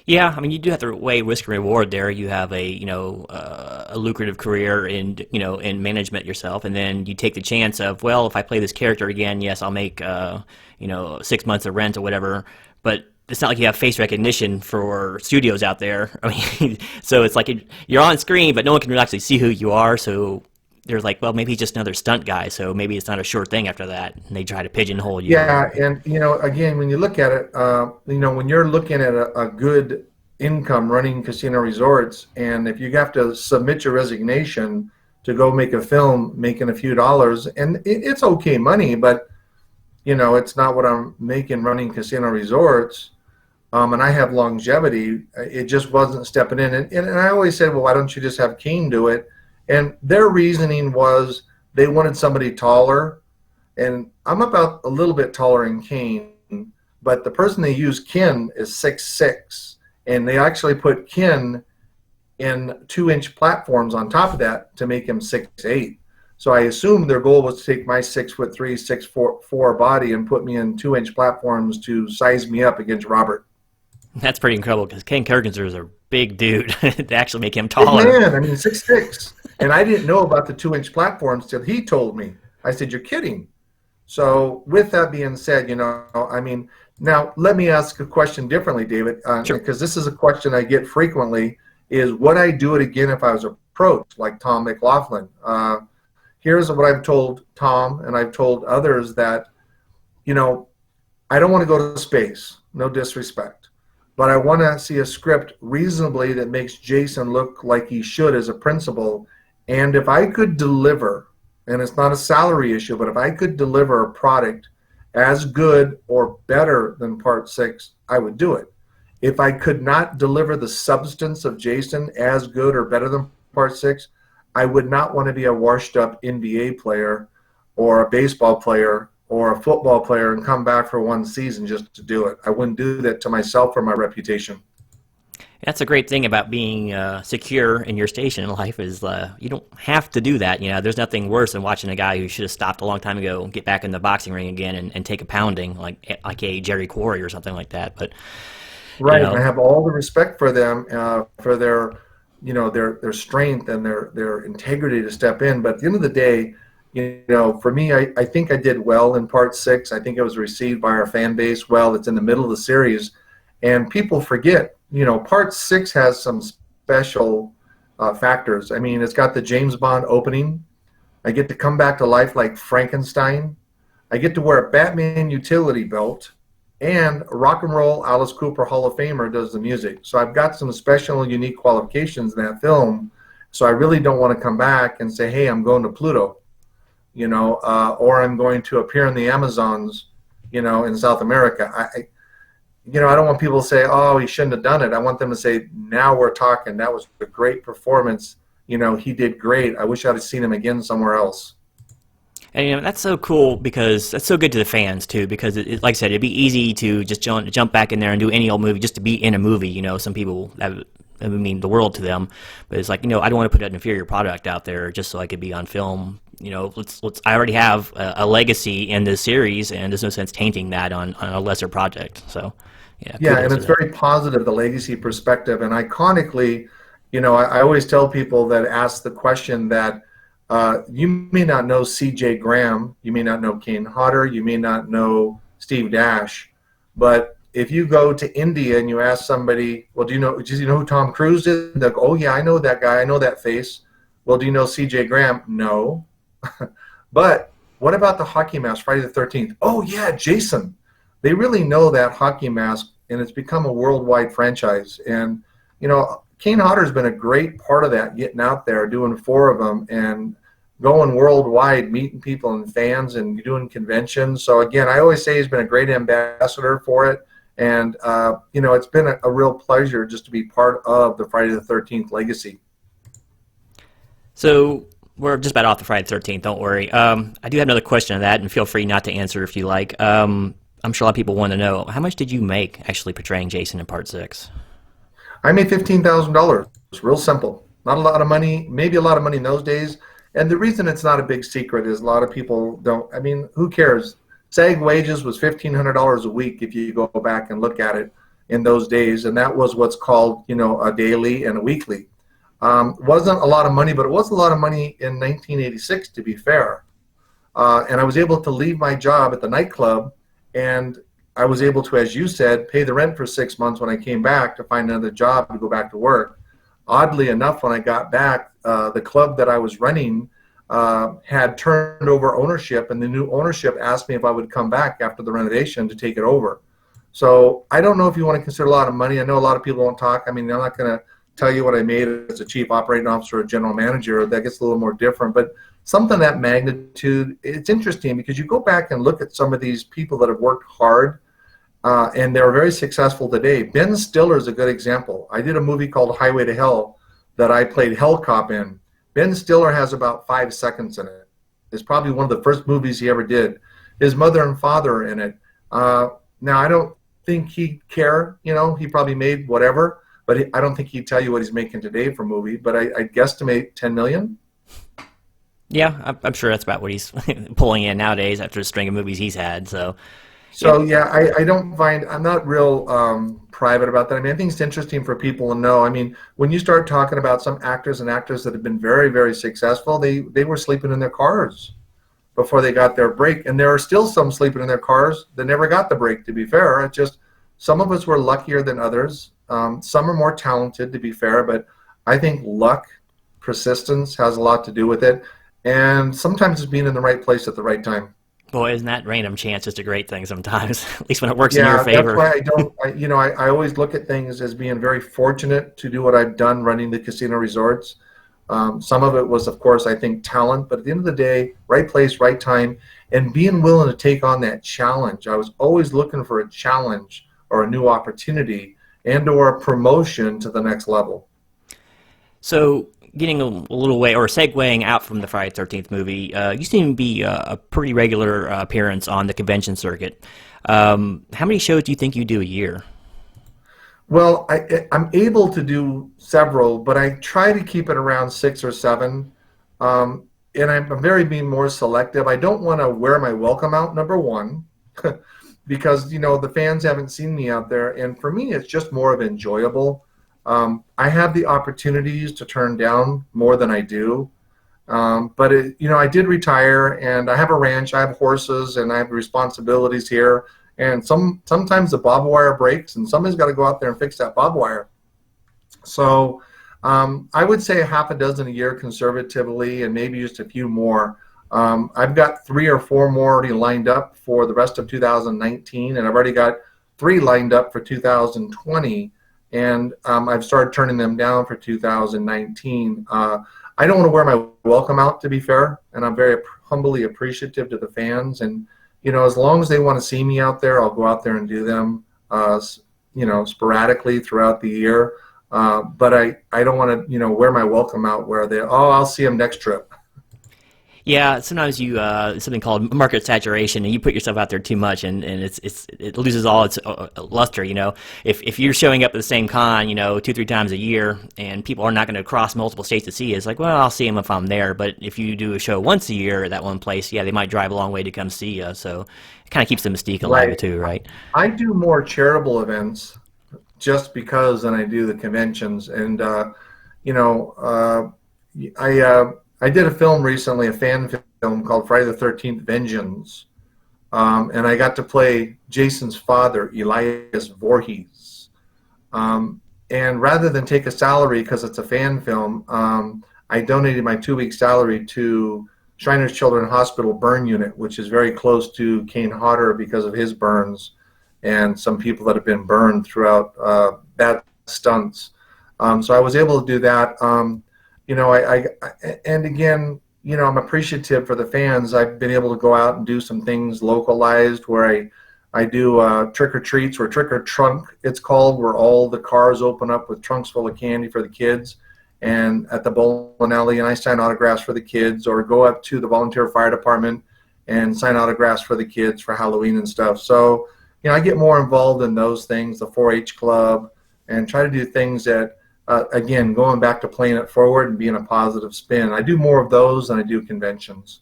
Yeah, I mean, you do have to weigh risk and reward there. You have a lucrative career in management yourself, and then you take the chance of, well, if I play this character again, yes, I'll make 6 months of rent or whatever. But it's not like you have face recognition for studios out there. I mean, so it's like you're on screen, but no one can really actually see who you are. So they're like, well, maybe he's just another stunt guy. So maybe it's not a sure thing after that. And they try to pigeonhole you. Yeah, and again, when you look at it, when you're looking at a good income running casino resorts, and if you have to submit your resignation to go make a film making a few dollars, and it's okay money, but it's not what I'm making running casino resorts. And I have longevity. It just wasn't stepping in. And I always said, well, why don't you just have Kane do it? And their reasoning was they wanted somebody taller. And I'm about a little bit taller than Kane, but the person they use, Ken, is 6'6". And they actually put Ken in 2-inch platforms on top of that to make him 6'8". So I assumed their goal was to take my 6'3", 6'4" body and put me in 2-inch platforms to size me up against Robert. That's pretty incredible because Ken Kirkinser is a big dude. They actually make him taller. Big man, I mean 6'6". And I didn't know about the 2-inch platforms till he told me. I said, "You're kidding." So with that being said, now let me ask a question differently, David, Sure. because this is a question I get frequently, is would I do it again if I was approached, like Tom McLaughlin? Here's what I've told Tom, and I've told others that, I don't want to go to space, no disrespect, but I want to see a script reasonably that makes Jason look like he should as a principal. And if I could deliver, and it's not a salary issue, but if I could deliver a product as good or better than Part 6, I would do it. If I could not deliver the substance of Jason as good or better than Part 6, I would not want to be a washed-up NBA player or a baseball player or a football player and come back for one season just to do it. I wouldn't do that to myself or my reputation. That's a great thing about being secure in your station in life is you don't have to do that. There's nothing worse than watching a guy who should have stopped a long time ago get back in the boxing ring again and take a pounding like a Jerry Quarry or something like that. But right, I have all the respect for them for their their strength and their integrity to step in. But at the end of the day, for me, I think I did well in Part 6. I think it was received by our fan base well. It's in the middle of the series, and people forget. Part 6 has some special factors. I mean, it's got the James Bond opening. I get to come back to life like Frankenstein. I get to wear a Batman utility belt. And Rock and Roll Alice Cooper Hall of Famer does the music. So I've got some special, unique qualifications in that film. So I really don't want to come back and say, hey, I'm going to Pluto, or I'm going to appear in the Amazons, in South America. I don't want people to say, oh, he shouldn't have done it. I want them to say, now we're talking. That was a great performance. He did great. I wish I'd have seen him again somewhere else. And that's so cool because that's so good to the fans too. Because like I said, it'd be easy to just jump back in there and do any old movie just to be in a movie. Some people that would mean the world to them. But it's like I don't want to put an inferior product out there just so I could be on film. Let's. I already have a legacy in this series, and there's no sense tainting that on a lesser project. So yeah, and it's very positive, the legacy perspective, and iconically, I always tell people that ask the question that. You may not know C.J. Graham, you may not know Kane Hodder, you may not know Steve Dash, but if you go to India and you ask somebody, well, do you know who Tom Cruise is? They'll go, oh yeah, I know that guy, I know that face. Well, do you know C.J. Graham? No. But what about the hockey mask, Friday the 13th? Oh yeah, Jason. They really know that hockey mask, and it's become a worldwide franchise. And, Kane Hodder's been a great part of that, getting out there, doing 4 of them, and going worldwide, meeting people and fans and doing conventions. So, again, I always say he's been a great ambassador for it. And, it's been a real pleasure just to be part of the Friday the 13th legacy. So we're just about off the Friday the 13th, don't worry. I do have another question on that, and feel free not to answer if you like. I'm sure a lot of people want to know, how much did you make actually portraying Jason in Part 6? I made $15,000. It's real simple. Not a lot of money, maybe a lot of money in those days. And the reason it's not a big secret is a lot of people don't, I mean, who cares? SAG wages was $1,500 a week if you go back and look at it in those days. And that was what's called, a daily and a weekly. Wasn't a lot of money, but it was a lot of money in 1986, to be fair. And I was able to leave my job at the nightclub, and I was able to, as you said, pay the rent for 6 months when I came back to find another job to go back to work. Oddly enough, when I got back, the club that I was running had turned over ownership, and the new ownership asked me if I would come back after the renovation to take it over. So I don't know if you want to consider a lot of money. I know a lot of people don't talk. I mean, I'm not going to tell you what I made as a chief operating officer or general manager. That gets a little more different. But something that magnitude, it's interesting because you go back and look at some of these people that have worked hard and they're very successful today. Ben Stiller is a good example. I did a movie called Highway to Hell that I played Hell Cop in. Ben Stiller has about 5 seconds in it. It's probably one of the first movies he ever did. His mother and father are in it. Now, I don't think he'd care. He probably made whatever, but I don't think he'd tell you what he's making today for a movie. But I guesstimate $10 million. Yeah, I'm sure that's about what he's pulling in nowadays after the string of movies he's had. So yeah, I don't find, I'm not real private about that. I mean, I think it's interesting for people to know. I mean, when you start talking about some actors and actors that have been very, very successful, they were sleeping in their cars before they got their break. And there are still some sleeping in their cars that never got the break, to be fair. It's just some of us were luckier than others. Some are more talented, to be fair, but I think luck, persistence has a lot to do with it. And sometimes it's being in the right place at the right time. Boy, isn't that random chance just a great thing sometimes, at least when it works in your favor. Yeah, that's why I always look at things as being very fortunate to do what I've done running the casino resorts. Some of it was, of course, I think talent, but at the end of the day, right place, right time, and being willing to take on that challenge. I was always looking for a challenge or a new opportunity and or a promotion to the next level. So getting a little way, or segueing out from the Friday the 13th movie, you seem to be a pretty regular appearance on the convention circuit. How many shows do you think you do a year? Well, I'm able to do several, but I try to keep it around 6 or 7. And I'm being more selective. I don't want to wear my welcome out, number one, because, the fans haven't seen me out there. And for me, it's just more of enjoyable. I have the opportunities to turn down more than I do. But I did retire, and I have a ranch, I have horses, and I have responsibilities here. And sometimes the barbed wire breaks, and somebody's got to go out there and fix that barbed wire. So I would say a half a dozen a year conservatively, and maybe just a few more. I've got 3 or 4 more already lined up for the rest of 2019, and I've already got 3 lined up for 2020. And I've started turning them down for 2019. I don't want to wear my welcome out, to be fair, and I'm very humbly appreciative to the fans. And, as long as they want to see me out there, I'll go out there and do them, sporadically throughout the year. But I don't want to, wear my welcome out where I'll see them next trip. Yeah, sometimes you something called market saturation, and you put yourself out there too much, and it loses all its luster. If you're showing up at the same con, 2-3 times a year, and people are not going to cross multiple states to see it, it's like, well, I'll see them if I'm there. But if you do a show once a year at that one place, yeah, they might drive a long way to come see you. So it kind of keeps the mystique alive too, right? I do more charitable events just because than I do the conventions, and I did a film recently, a fan film called Friday the 13th Vengeance, and I got to play Jason's father, Elias Voorhees. And rather than take a salary because it's a fan film, I donated my 2-week salary to Shriners Children's Hospital burn unit, which is very close to Kane Hodder because of his burns and some people that have been burned throughout bad stunts. So I was able to do that. And again, I'm appreciative for the fans. I've been able to go out and do some things localized where I do trick or treats, or trick or trunk, it's called, where all the cars open up with trunks full of candy for the kids, and at the bowling alley, and I sign autographs for the kids, or go up to the volunteer fire department and sign autographs for the kids for Halloween and stuff. So, I get more involved in those things, the 4-H club, and try to do things that again, going back to playing it forward and being a positive spin. I do more of those than I do conventions.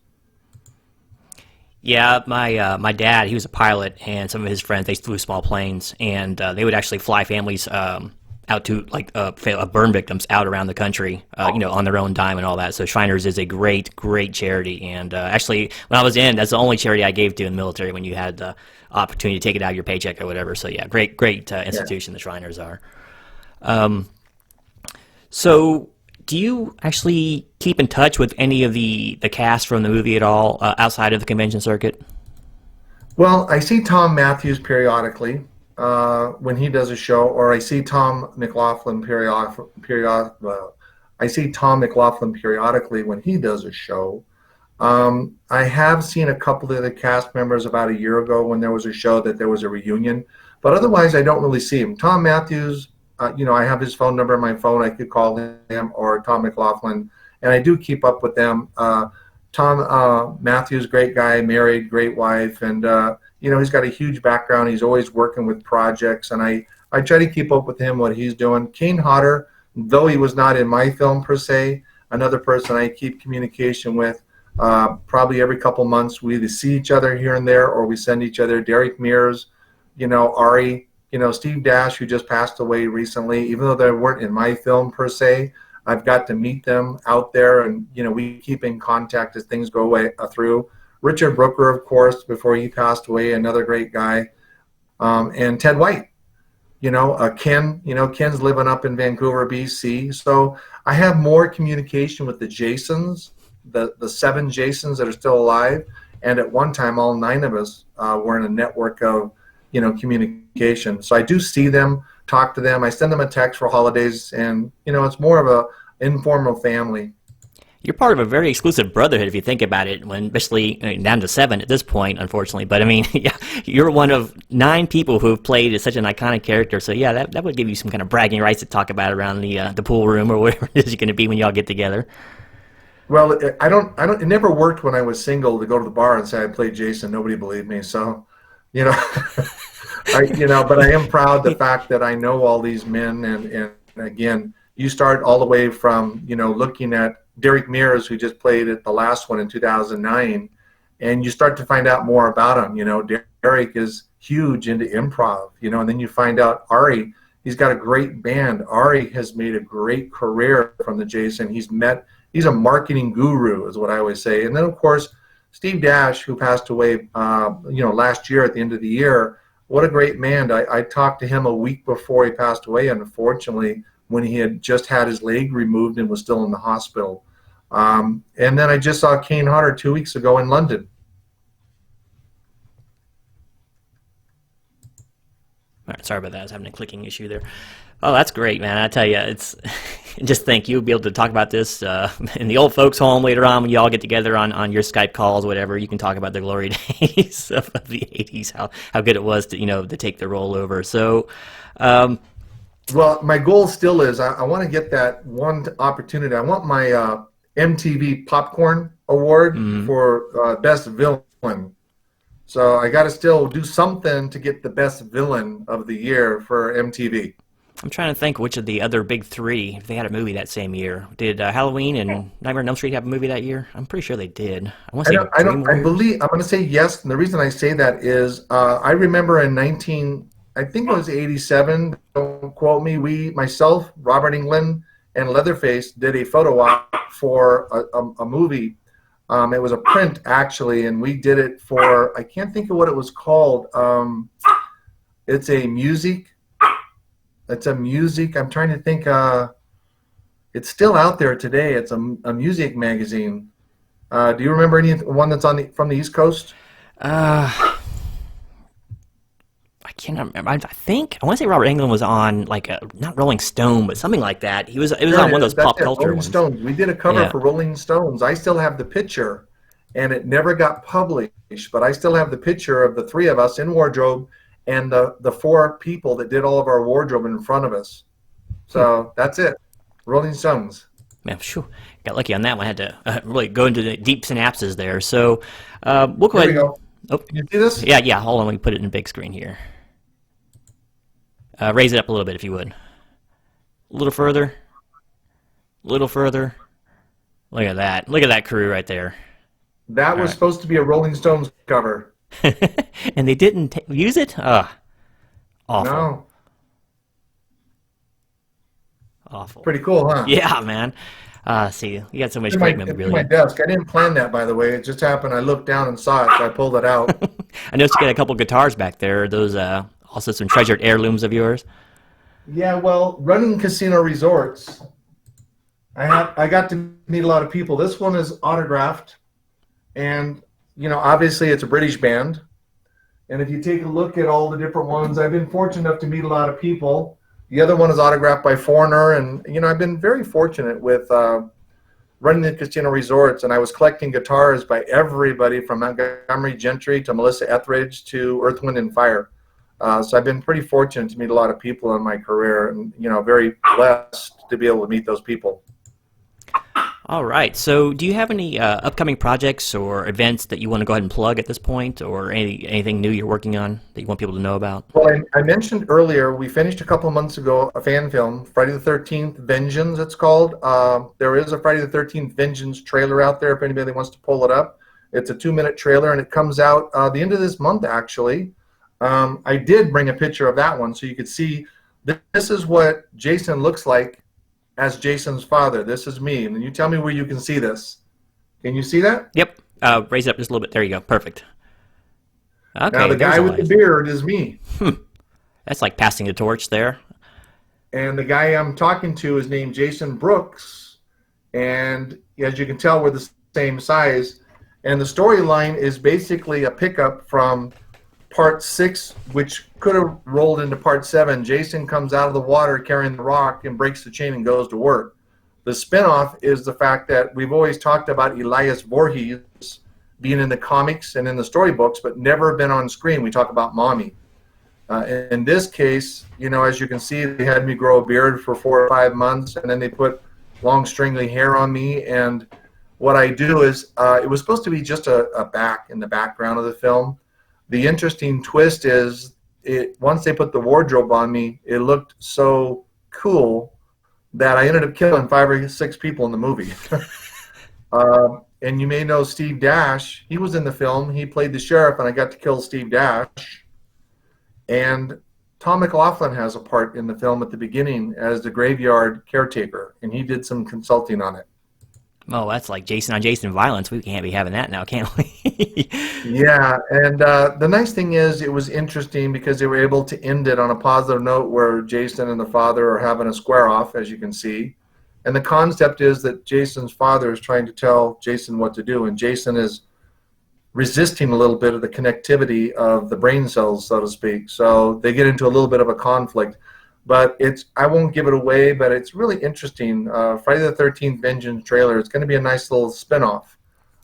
Yeah, my dad, he was a pilot, and some of his friends, they flew small planes, and they would actually fly families out to like burn victims out around the country, on their own dime and all that. So Shriners is a great, great charity, and actually, when I was in, that's the only charity I gave to in the military when you had the opportunity to take it out of your paycheck or whatever. So yeah, great, great institution the Shriners are. So, do you actually keep in touch with any of the cast from the movie at all outside of the convention circuit? Well, I see Tom Matthews periodically when he does a show, or I see Tom McLaughlin I see Tom McLaughlin periodically when he does a show. I have seen a couple of the cast members about a year ago when there was a show that there was a reunion, but otherwise I don't really see him. Tom Matthews, I have his phone number on my phone. I could call him, or Tom McLaughlin, and I do keep up with them. Tom Matthews, great guy, married, great wife, and he's got a huge background. He's always working with projects, and I try to keep up with him, what he's doing. Kane Hodder, though he was not in my film per se, another person I keep communication with. Probably every couple months, we either see each other here and there, or we send each other. Derek Mears, Ari. Steve Dash, who just passed away recently, even though they weren't in my film per se, I've got to meet them out there, and, we keep in contact as things go through. Richard Brooker, of course, before he passed away, another great guy. And Ted White, Ken, Ken's living up in Vancouver, BC. So I have more communication with the Jasons, the 7 Jasons that are still alive. And at one time, all 9 of us were in a network of, communication. So I do see them, talk to them. I send them a text for holidays, and, it's more of a informal family. You're part of a very exclusive brotherhood if you think about it, when especially down to 7 at this point, unfortunately. But I mean, yeah, you're one of 9 people who have played as such an iconic character. So yeah, that would give you some kind of bragging rights to talk about around the pool room or whatever it is you're going to be when y'all get together. Well, it never worked when I was single to go to the bar and say I played Jason. Nobody believed me. So, but I am proud the fact that I know all these men, and again, you start all the way from, looking at Derek Mears, who just played at the last one in 2009, and you start to find out more about him. Derek is huge into improv, and then you find out Ari, he's got a great band. Ari has made a great career from the Jason. He's a marketing guru, is what I always say. And then, of course, Steve Dash, who passed away, last year at the end of the year. What a great man. I talked to him a week before he passed away, unfortunately, when he had just had his leg removed and was still in the hospital. And then I just saw Kane Hodder 2 weeks ago in London. All right, sorry about that. I was having a clicking issue there. Oh, that's great, man. I tell you, it's just think you'll be able to talk about this in the old folks' home later on when you all get together on your Skype calls, whatever. You can talk about the glory days of the 80s, how good it was to take the role over. So, well, my goal still is I want to get that one opportunity. I want my MTV Popcorn Award for Best Villain. So I got to still do something to get the Best Villain of the Year for MTV. I'm trying to think which of the other big 3, if they had a movie that same year. Did Halloween and Nightmare on Elm Street have a movie that year? I'm pretty sure they did. I'm going to say yes, and the reason I say that is I remember in I think it was 87, don't quote me, myself, Robert Englund, and Leatherface did a photo op for a movie. It was a print, actually, and we did it for, I can't think of what it was called. It's a music, I'm trying to think, it's still out there today. It's a music magazine. Do you remember one that's from the East Coast? I can't remember. I think I want to say Robert Englund was on not Rolling Stone, but something like that. It was on one of those pop culture Rolling ones. Stones. We did a cover for Rolling Stones. I still have the picture, and it never got published. But I still have the picture of the 3 of us in wardrobe, and the 4 people that did all of our wardrobe in front of us. So that's it. Rolling Stones. Man, phew, got lucky on that one. I had to really go into the deep synapses there. So we'll go ahead. Here we go. Oh, can you see this? Yeah. Hold on, let me put it in big screen here. Raise it up a little bit if you would. A little further. A little further. Look at that. Look at that crew right there. That All was right. supposed to be a Rolling Stones cover. And they didn't use it? Awful. No, Awful. pretty cool, huh? Yeah, man. See, you got so much great It's in my memorabilia. desk. I didn't plan that, by the way. It just happened. I looked down and saw it, so I pulled it out. I noticed you got a couple guitars back there. Are those also some treasured heirlooms of yours? Yeah, well, running casino resorts, I got to meet a lot of people. This one is autographed, and obviously it's a British band. And if you take a look at all the different ones, I've been fortunate enough to meet a lot of people. The other one is autographed by Foreigner, and I've been very fortunate with running the casino resorts, and I was collecting guitars by everybody from Montgomery Gentry to Melissa Etheridge to Earth, Wind, and Fire. So I've been pretty fortunate to meet a lot of people in my career, and very blessed to be able to meet those people. All right. So, do you have any upcoming projects or events that you want to go ahead and plug at this point, or anything new you're working on that you want people to know about? Well, I mentioned earlier, we finished a couple of months ago a fan film, Friday the 13th Vengeance, it's called. There is a Friday the 13th Vengeance trailer out there if anybody wants to pull it up. It's a 2-minute trailer, and it comes out the end of this month, actually. I did bring a picture of that one so you could see this is what Jason looks like as Jason's father. This is me. And you tell me where you can see this. Can you see that? Yep. Raise it up just a little bit. There you go. Perfect. Now, Okay. the There's guy a with the light. beard is me. That's like passing the torch there. And the guy I'm talking to is named Jason Brooks. And as you can tell, we're the same size. And the storyline is basically a pickup from part 6, which could have rolled into part 7. Jason comes out of the water carrying the rock and breaks the chain and goes to work. The spinoff is the fact that we've always talked about Elias Voorhees being in the comics and in the storybooks, but never been on screen. We talk about Mommy. In this case, as you can see, they had me grow a beard for 4 or 5 months, and then they put long stringly hair on me. And what I do is, it was supposed to be just a back in the background of the film. The interesting twist is, once they put the wardrobe on me, it looked so cool that I ended up killing 5 or 6 people in the movie. And you may know Steve Dash. He was in the film. He played the sheriff, and I got to kill Steve Dash. And Tom McLaughlin has a part in the film at the beginning as the graveyard caretaker, and he did some consulting on it. Oh, that's like Jason on Jason violence. We can't be having that now, can we? Yeah, and the nice thing is it was interesting because they were able to end it on a positive note where Jason and the father are having a square off, as you can see. And the concept is that Jason's father is trying to tell Jason what to do, and Jason is resisting a little bit of the connectivity of the brain cells, so to speak. So they get into a little bit of a conflict. But I won't give it away, but it's really interesting. Friday the 13th Vengeance trailer. It's going to be a nice little spin-off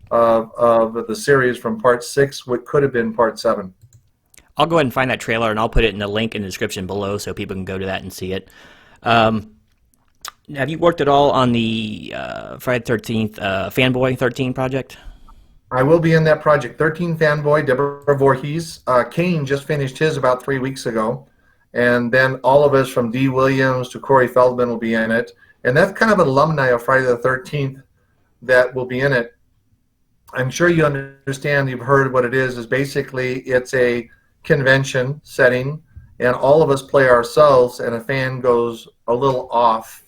of the series from part 6, what could have been part 7. I'll go ahead and find that trailer, and I'll put it in the link in the description below so people can go to that and see it. Have you worked at all on the Friday the 13th Fanboy 13 project? I will be in that project. 13 Fanboy, Deborah Voorhees. Kane just finished his about 3 weeks ago. And then all of us from Dee Williams to Corey Feldman will be in it. And that's kind of an alumni of Friday the 13th that will be in it. I'm sure you understand, you've heard what it is basically it's a convention setting, and all of us play ourselves, and a fan goes a little off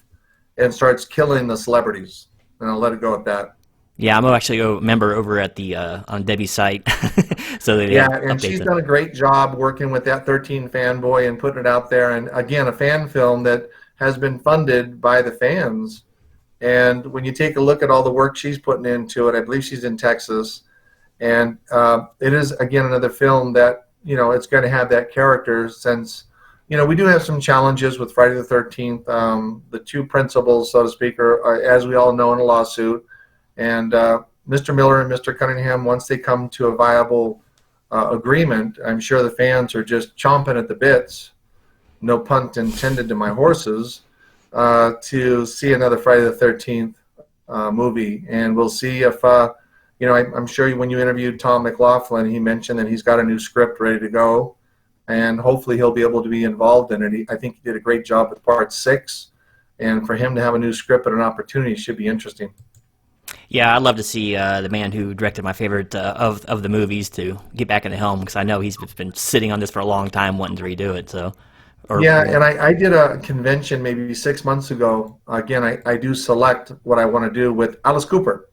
and starts killing the celebrities. And I'll let it go at that. Yeah, I'm actually a member over at the on Debbie's site, so they Yeah, have and updates. she's done a great job working with that 13 Fanboy and putting it out there. And again, a fan film that has been funded by the fans. And when you take a look at all the work she's putting into it, I believe she's in Texas. And it is, again, another film that, it's going to have that character since, we do have some challenges with Friday the 13th. The 2 principals, so to speak, are, as we all know, in a lawsuit. And Mr. Miller and Mr. Cunningham, once they come to a viable agreement, I'm sure the fans are just chomping at the bits, no pun intended to my horses, to see another Friday the 13th movie. And we'll see if, I'm sure when you interviewed Tom McLaughlin, he mentioned that he's got a new script ready to go, and hopefully he'll be able to be involved in it. I think he did a great job with part 6. And for him to have a new script and an opportunity should be interesting. Yeah, I'd love to see the man who directed my favorite of the movies to get back in the helm, because I know he's been sitting on this for a long time wanting to redo it. So, or Yeah, and I did a convention maybe 6 months ago. Again, I do select what I want to do with Alice Cooper.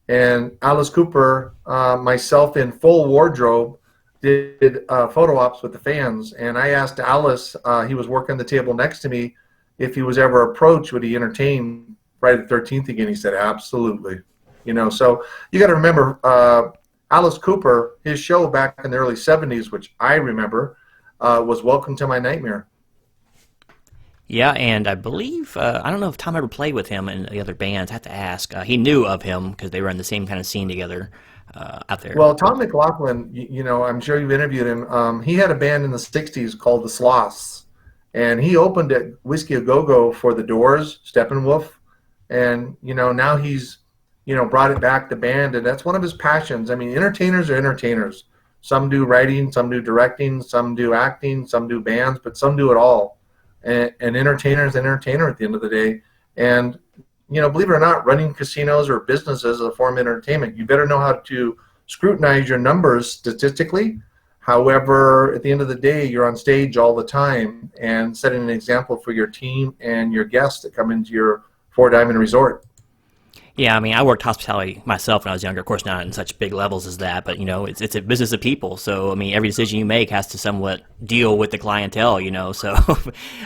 And Alice Cooper, myself in full wardrobe, did photo ops with the fans. And I asked Alice, he was working the table next to me, if he was ever approached, would he entertain Friday the 13th again? He said, absolutely. So you got to remember, Alice Cooper, his show back in the early 70s, which I remember, was Welcome to My Nightmare. yeah, and I believe I don't know if Tom ever played with him in the other bands. I have to ask. He knew of him because they were in the same kind of scene together out there. Well, Tom McLaughlin, I'm sure you've interviewed him. He had a band in the 60s called the Sloths, and he opened at Whiskey A Go-Go for the Doors, Steppenwolf, and, now he's, brought it back to band, and that's one of his passions. I mean, entertainers are entertainers. Some do writing, some do directing, some do acting, some do bands, but some do it all. And entertainer is an entertainer at the end of the day. And, believe it or not, running casinos or businesses is a form of entertainment. You better know how to scrutinize your numbers statistically. However, at the end of the day, you're on stage all the time and setting an example for your team and your guests that come into your Four Diamond Resort. Yeah, I mean, I worked hospitality myself when I was younger. Of course, not in such big levels as that, but it's a business of people. So I mean, every decision you make has to somewhat deal with the clientele. So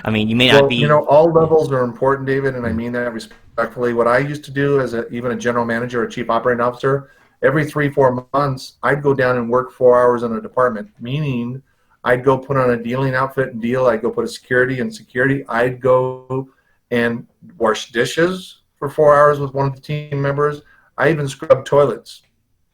I mean, you may not be. All levels are important, David, and I mean that respectfully. What I used to do as even a general manager or chief operating officer, every 3-4 months, I'd go down and work 4 hours in a department. Meaning, I'd go put on a dealing outfit and deal. I'd go put a security and security. I'd go and wash dishes for 4 hours with one of the team members. I even scrubbed toilets,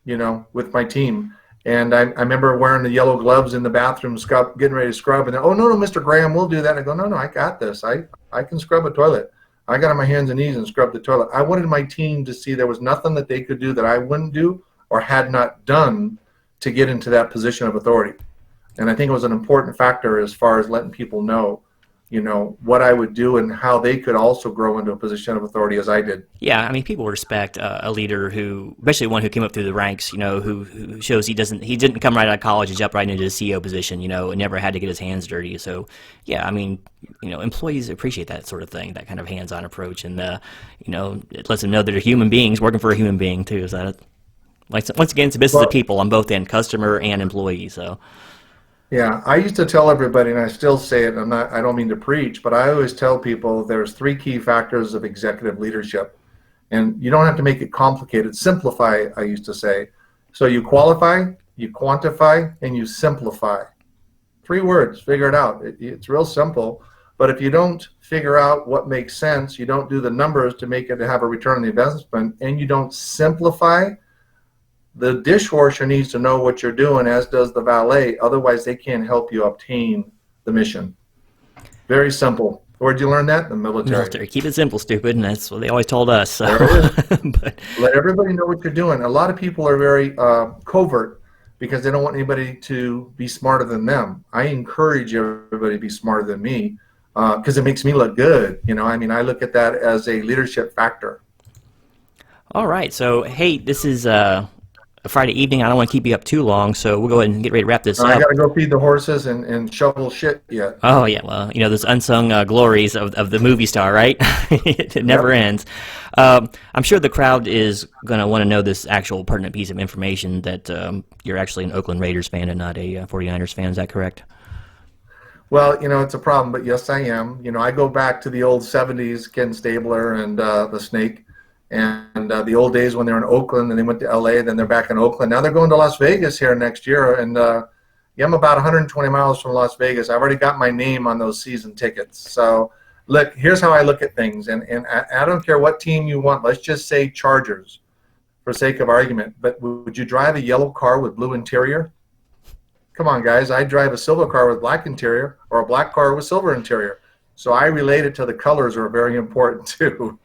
with my team. And I remember wearing the yellow gloves in the bathroom, getting ready to scrub. And oh, no, Mr. Graham, we'll do that. I go, no, I got this. I can scrub a toilet. I got on my hands and knees and scrubbed the toilet. I wanted my team to see there was nothing that they could do that I wouldn't do or had not done to get into that position of authority. And I think it was an important factor as far as letting people know, what I would do and how they could also grow into a position of authority as I did. Yeah, I mean, people respect a leader who, especially one who came up through the ranks, who shows he didn't come right out of college and jump right into the CEO position, and never had to get his hands dirty. So, yeah, I mean, employees appreciate that sort of thing, that kind of hands-on approach, and it lets them know that they're human beings working for a human being too. Is that it? Like, once again, it's a business of people on both end, customer and employee. So. Yeah, I used to tell everybody, and I still say it, I don't mean to preach, but I always tell people there's 3 key factors of executive leadership. And you don't have to make it complicated. Simplify, I used to say. So you qualify, you quantify, and you simplify. 3 words, figure it out. It's real simple. But if you don't figure out what makes sense, you don't do the numbers to make it to have a return on the investment, and you don't simplify, the dishwasher needs to know what you're doing, as does the valet. Otherwise, they can't help you obtain the mission. Very simple. Where'd you learn that? The military. Keep it simple, stupid, and that's what they always told us. So. There it is. But, let everybody know what you're doing. A lot of people are very covert because they don't want anybody to be smarter than them. I encourage everybody to be smarter than me because it makes me look good. I look at that as a leadership factor. All right. So, hey, this is a Friday evening. I don't want to keep you up too long, so we'll go ahead and get ready to wrap this up. I got to go feed the horses and shovel shit yet. Oh, yeah. Well, those unsung glories of the movie star, right? It never ends. I'm sure the crowd is going to want to know this actual pertinent piece of information that you're actually an Oakland Raiders fan and not a 49ers fan. Is that correct? Well, it's a problem, but yes, I am. I go back to the old 70s, Ken Stabler and the Snake. And the old days when they were in Oakland and they went to LA, then they're back in Oakland. Now they're going to Las Vegas here next year. And I'm about 120 miles from Las Vegas. I've already got my name on those season tickets. So, look, here's how I look at things. And I don't care what team you want. Let's just say Chargers for sake of argument. But would you drive a yellow car with blue interior? Come on, guys. I drive a silver car with black interior or a black car with silver interior. So I relate it to the colors are very important, too.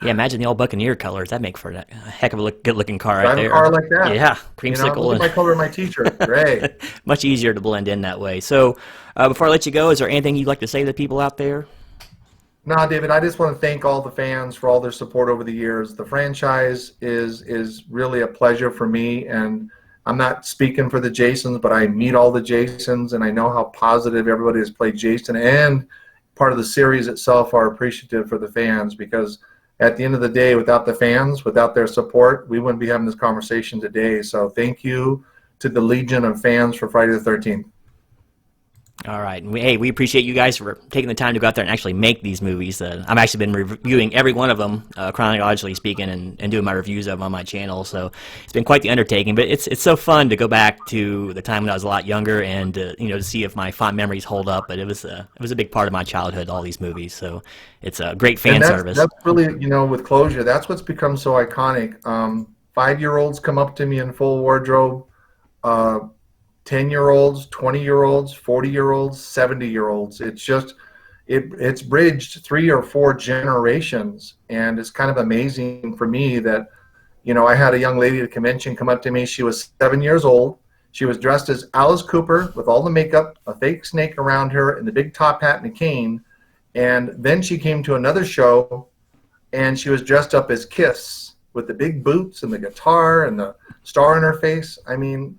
Yeah, imagine the all Buccaneer colors. That'd make for a heck of a good-looking car right there. Drive a car like that. Yeah, creamsicle. Look at my color of my T-shirt. Great. Much easier to blend in that way. So, before I let you go, is there anything you'd like to say to the people out there? No, David, I just want to thank all the fans for all their support over the years. The franchise is really a pleasure for me, and I'm not speaking for the Jasons, but I meet all the Jasons, and I know how positive everybody has played Jason, and part of the series itself are appreciative for the fans, because at the end of the day, without the fans, without their support, we wouldn't be having this conversation today. So thank you to the legion of fans for Friday the 13th. All right. And we appreciate you guys for taking the time to go out there and actually make these movies. I've actually been reviewing every one of them, chronologically speaking, and doing my reviews of them on my channel. So it's been quite the undertaking. But it's so fun to go back to the time when I was a lot younger and to see if my fond memories hold up. But it was a big part of my childhood, all these movies. So it's a great fan service. That's really, with Closure, that's what's become so iconic. 5-year-olds come up to me in full wardrobe. 10-year-olds, 20-year-olds, 40-year-olds, 70-year-olds. It's just it's bridged 3 or 4 generations, and it's kind of amazing for me that I had a young lady at a convention come up to me. She was 7 years old. She was dressed as Alice Cooper with all the makeup, a fake snake around her, and the big top hat and a cane. And then she came to another show, and she was dressed up as Kiss with the big boots and the guitar and the star in her face. I mean,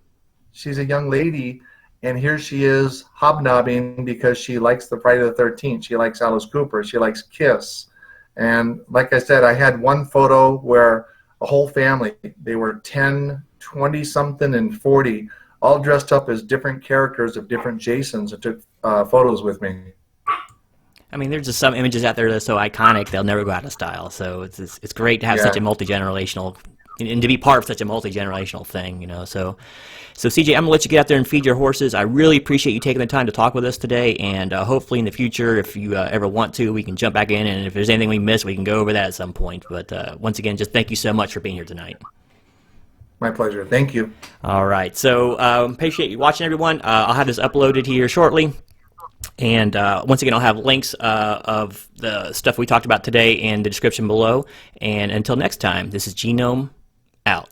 she's a young lady, and here she is hobnobbing because she likes the Friday the 13th. She likes Alice Cooper. She likes Kiss. And like I said, I had one photo where a whole family, they were 10, 20-something, and 40, all dressed up as different characters of different Jasons and took photos with me. I mean, there's just some images out there that are so iconic, they'll never go out of style. So it's great to have such a multi-generational, and to be part of such a multi-generational thing, So CJ, I'm going to let you get out there and feed your horses. I really appreciate you taking the time to talk with us today, and hopefully in the future, if you ever want to, we can jump back in, and if there's anything we missed, we can go over that at some point. But once again, just thank you so much for being here tonight. My pleasure. Thank you. All right. So appreciate you watching, everyone. I'll have this uploaded here shortly. And once again, I'll have links of the stuff we talked about today in the description below. And until next time, this is Genome out.